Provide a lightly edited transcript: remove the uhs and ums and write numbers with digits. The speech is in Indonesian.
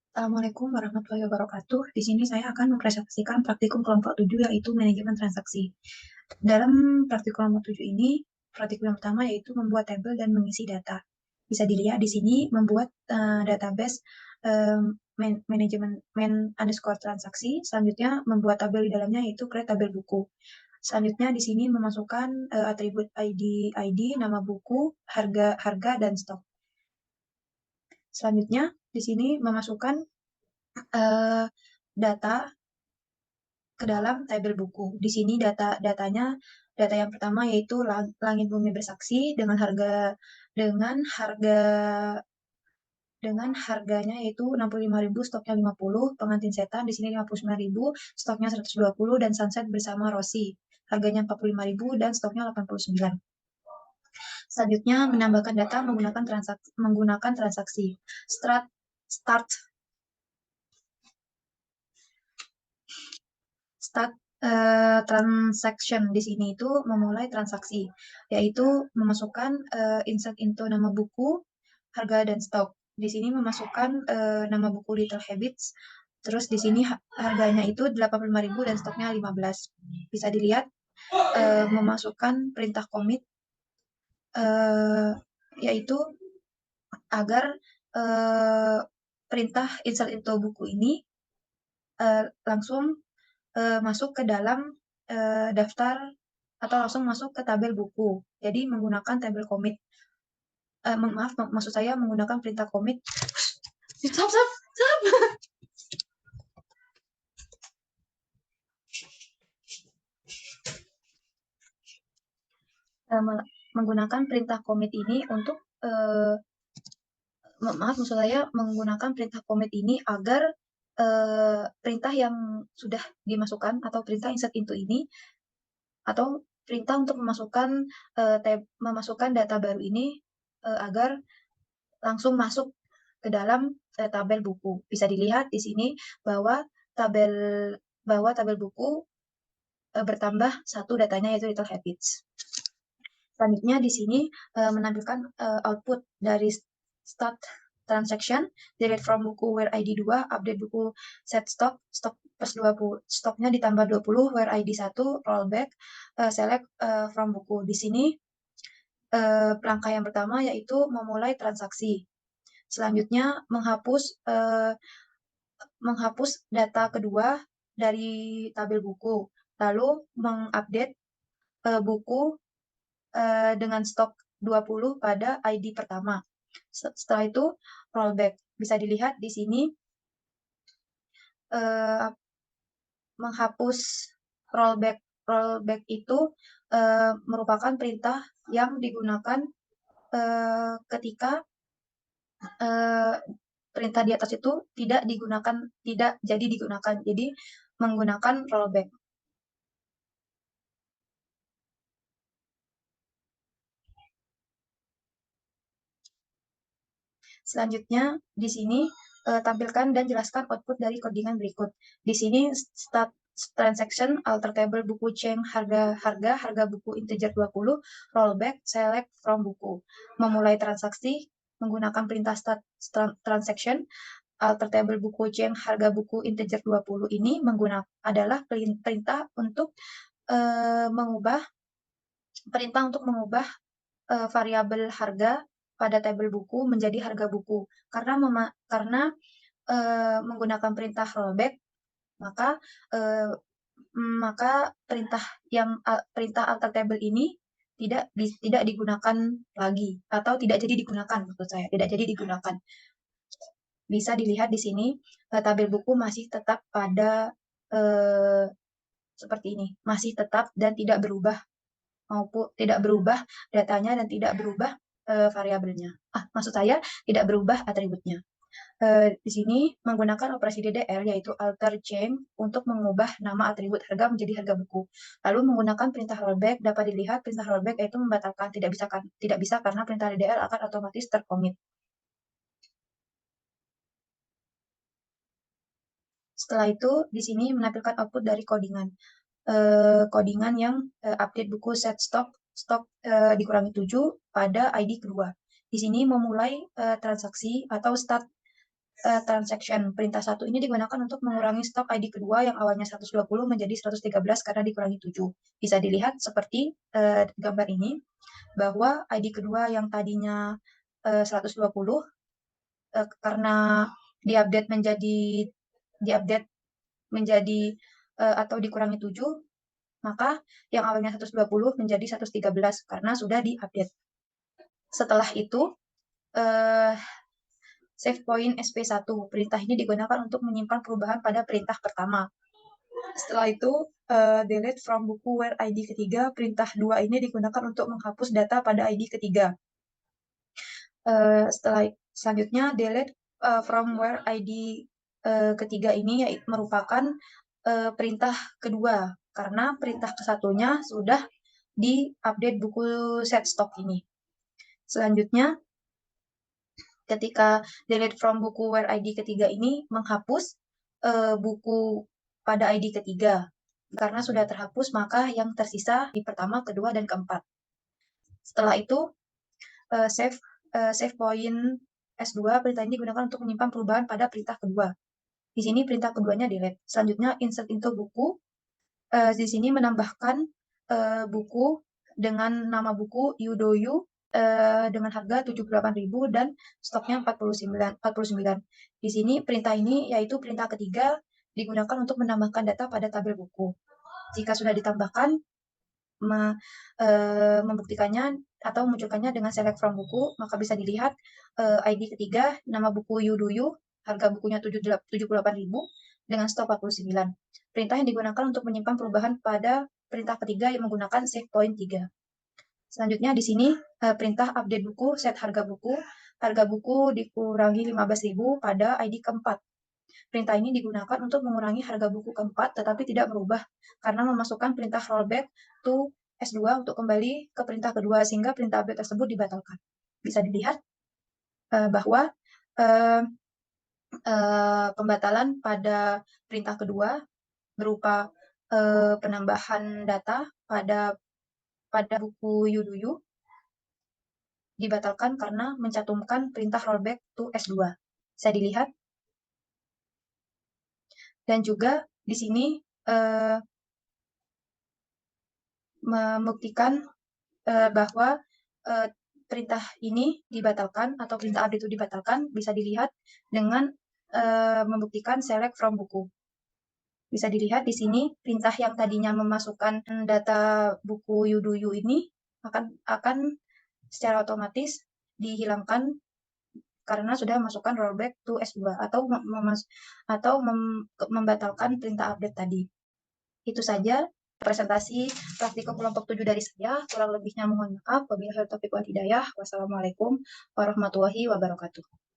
Assalamualaikum warahmatullahi wabarakatuh. Di sini saya akan mempresentasikan praktikum kelompok 7 yaitu manajemen transaksi. Dalam praktikum kelompok 7 ini, praktikum yang pertama yaitu membuat tabel dan mengisi data. Bisa dilihat di sini membuat database manajemen underscore transaksi. Selanjutnya membuat tabel di dalamnya yaitu create tabel buku. Selanjutnya di sini memasukkan atribut ID, nama buku, harga dan stok. Selanjutnya di sini memasukkan data ke dalam tabel buku. Di sini data yang pertama yaitu langit bumi bersaksi dengan harganya yaitu 65.000, stoknya 50, pengantin setan di sini 59.000, stoknya 120 dan sunset bersama Rossi. Harganya 45.000 dan stoknya 89. Selanjutnya menambahkan data menggunakan transaksi. Start transaction di sini itu memulai transaksi, yaitu memasukkan insert into nama buku, harga dan stok. Di sini memasukkan nama buku Little Habits, terus di sini harganya itu 85.000 dan stoknya 15. Bisa dilihat memasukkan perintah commit, yaitu agar perintah insert into buku ini langsung masuk ke dalam daftar atau langsung masuk ke tabel buku. Jadi menggunakan tabel commit. Maksud saya menggunakan perintah commit. Stop. Menggunakan perintah commit ini untuk maksud saya menggunakan perintah commit ini agar perintah yang sudah dimasukkan atau perintah insert into ini atau perintah untuk memasukkan data baru ini agar langsung masuk ke dalam tabel buku. Bisa dilihat di sini bahwa tabel buku bertambah satu datanya yaitu Little Habits. Selanjutnya di sini menampilkan output dari start transaction, delete from buku where ID 2, update buku set stok plus 20, stoknya ditambah 20, where ID 1, rollback, select from buku. Di sini langkah yang pertama yaitu memulai transaksi. Selanjutnya menghapus data kedua dari tabel buku, lalu mengupdate buku dengan stok 20 pada ID pertama. Setelah itu rollback. Bisa dilihat di sini menghapus rollback itu merupakan perintah yang digunakan ketika perintah di atas itu tidak jadi digunakan. Jadi menggunakan rollback. Selanjutnya di sini tampilkan dan jelaskan output dari codingan berikut. Di sini start transaction, alter table buku change harga buku integer 20, rollback, select from buku. Memulai transaksi menggunakan perintah start transaction, alter table buku change harga buku integer 20 ini adalah perintah untuk mengubah variabel harga pada tabel buku menjadi harga buku. Karena menggunakan perintah rollback, maka perintah alter table ini tidak digunakan lagi atau tidak jadi digunakan, maksud saya tidak jadi digunakan. Bisa dilihat di sini tabel buku masih tetap pada seperti ini, masih tetap dan tidak berubah datanya dan tidak berubah variabelnya. Maksud saya tidak berubah atributnya. Di sini menggunakan operasi DDL yaitu alter change untuk mengubah nama atribut harga menjadi harga buku. Lalu menggunakan perintah rollback, dapat dilihat perintah rollback yaitu membatalkan, tidak bisa karena perintah DDL akan otomatis terkomit. Setelah itu di sini menampilkan output dari codingan yang update buku set stok dikurangi 7 pada ID kedua. Di sini memulai transaksi atau start transaction. Perintah 1 ini digunakan untuk mengurangi stok ID kedua yang awalnya 120 menjadi 113 karena dikurangi 7. Bisa dilihat seperti gambar ini, bahwa ID kedua yang tadinya 120 karena diupdate menjadi atau dikurangi 7, maka yang awalnya 120 menjadi 113 karena sudah diupdate. Setelah itu, save point SP1. Perintah ini digunakan untuk menyimpan perubahan pada perintah pertama. Setelah itu, delete from buku where ID ketiga. Perintah 2 ini digunakan untuk menghapus data pada ID ketiga. Selanjutnya, delete from where ID ketiga ini merupakan perintah kedua, karena perintah kesatunya sudah di-update buku set stock ini. Selanjutnya, ketika delete from buku where ID ketiga ini menghapus buku pada ID ketiga. Karena sudah terhapus, maka yang tersisa di pertama, kedua, dan keempat. Setelah itu, save point S2, perintah ini digunakan untuk menyimpan perubahan pada perintah kedua. Di sini perintah keduanya delete. Selanjutnya, insert into buku. Di sini menambahkan buku dengan nama buku Yudoyu dengan harga 78.000 dan stoknya 49. Di sini perintah ini yaitu perintah ketiga digunakan untuk menambahkan data pada tabel buku. Jika sudah ditambahkan, membuktikannya atau memunculkannya dengan select from buku, maka bisa dilihat ID ketiga, nama buku Yudoyu, harga bukunya 78.000 dengan stok 49. Perintah yang digunakan untuk menyimpan perubahan pada perintah ketiga yang menggunakan save point 3. Selanjutnya di sini perintah update buku, set harga buku dikurangi 15.000 pada ID keempat. Perintah ini digunakan untuk mengurangi harga buku keempat, tetapi tidak berubah karena memasukkan perintah rollback to S2 untuk kembali ke perintah kedua, sehingga perintah update tersebut dibatalkan. Bisa dilihat bahwa pembatalan pada perintah kedua berupa penambahan data pada buku Yuduyu dibatalkan karena mencantumkan perintah rollback to S2. Bisa dilihat. Dan juga di sini membuktikan bahwa perintah ini dibatalkan atau perintah update itu dibatalkan bisa dilihat dengan membuktikan select from buku. Bisa dilihat di sini perintah yang tadinya memasukkan data buku Yuduyu ini akan secara otomatis dihilangkan karena sudah masukkan rollback to S2 atau membatalkan perintah update tadi. Itu saja presentasi praktikum kelompok 7 dari saya. Kurang lebihnya mohon maaf. Wabillahi taufiq wal hidayah. Wassalamualaikum warahmatullahi wabarakatuh.